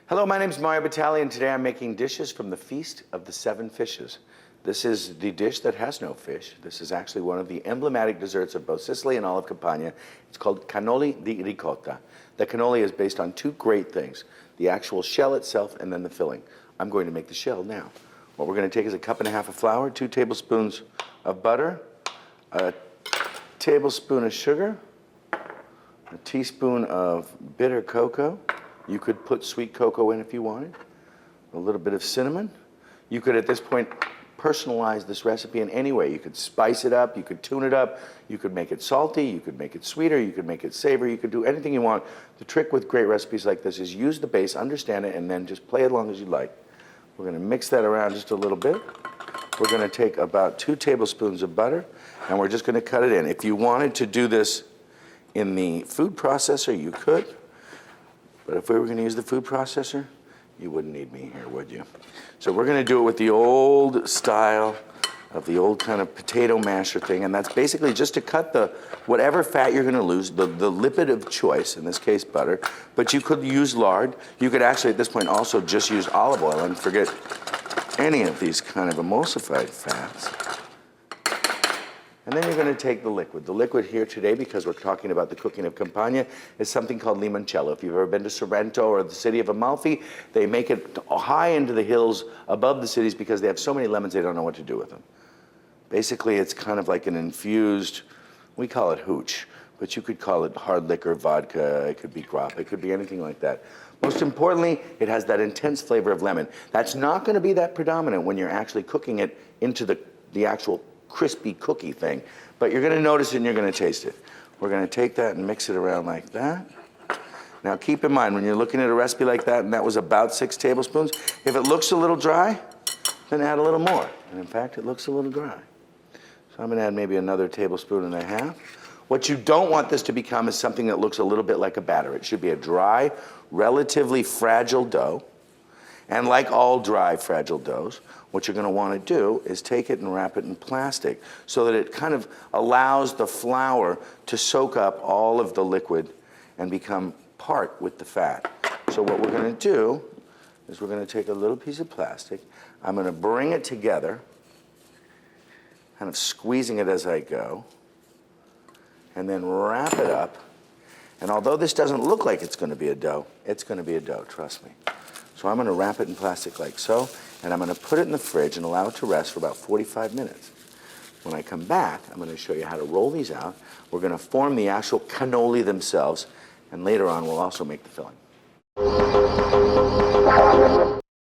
Hello, my name is Batali, and today I'm making dishes from the Feast of the Seven Fishes. This is the dish that has no fish. This is actually one of the emblematic desserts of both Sicily and all of Campania. It's called cannoli di ricotta. The cannoli is based on two great things, the actual shell itself and then the filling. I'm going to make the shell now. What we're going to take is a cup and a half of flour, 2 tablespoons of butter, a tablespoon of sugar, a teaspoon of bitter cocoa. You could put sweet cocoa in if you wanted, a little bit of cinnamon. You could, at this point, personalize this recipe in any way. You could spice it up, you could tune it up, you could make it salty, you could make it sweeter, you could make it savory, you could do anything you want. The trick with great recipes like this is use the base, understand it, and then just play it as long as you like. We're gonna mix that around just a little bit. We're gonna take about 2 tablespoons of butter, and we're just gonna cut it in. If you wanted to do this in the food processor, you could. But if we were going to use the food processor, you wouldn't need me here, would you? So we're going to do it with the old style of the old kind of potato masher thing, and that's basically just to cut the whatever fat you're going to lose, the lipid of choice, in this case butter, but you could use lard. You could actually at this point also just use olive oil and forget any of these kind of emulsified fats. And then you're going to take the liquid. The liquid here today, because we're talking about the cooking of Campania, is something called Limoncello. If you've ever been to Sorrento or the city of Amalfi, they make it high into the hills above the cities because they have so many lemons they don't know what to do with them. Basically, it's kind of like an infused, we call it hooch, but you could call it hard liquor, vodka, it could be grappa, it could be anything like that. Most importantly, it has that intense flavor of lemon. That's not going to be that predominant when you're actually cooking it into the actual crispy cookie thing, but you're going to notice it and you're going to taste it. We're going to take that and mix it around like that. Now keep in mind, when you're looking at a recipe like that, and that was about 6 tablespoons, if it looks a little dry, then add a little more. And in fact, it looks a little dry. So I'm going to add maybe another tablespoon and a half. What you don't want this to become is something that looks a little bit like a batter. It should be a dry, relatively fragile dough. And like all dry, fragile doughs, what you're going to want to do is take it and wrap it in plastic so that it kind of allows the flour to soak up all of the liquid and become part with the fat. So what we're going to do is we're going to take a little piece of plastic. I'm going to bring it together, kind of squeezing it as I go, and then wrap it up. And although this doesn't look like it's going to be a dough, it's going to be a dough, trust me. So I'm going to wrap it in plastic like so, and I'm going to put it in the fridge and allow it to rest for about 45 minutes. When I come back, I'm going to show you how to roll these out. We're going to form the actual cannoli themselves, and later on we'll also make the filling.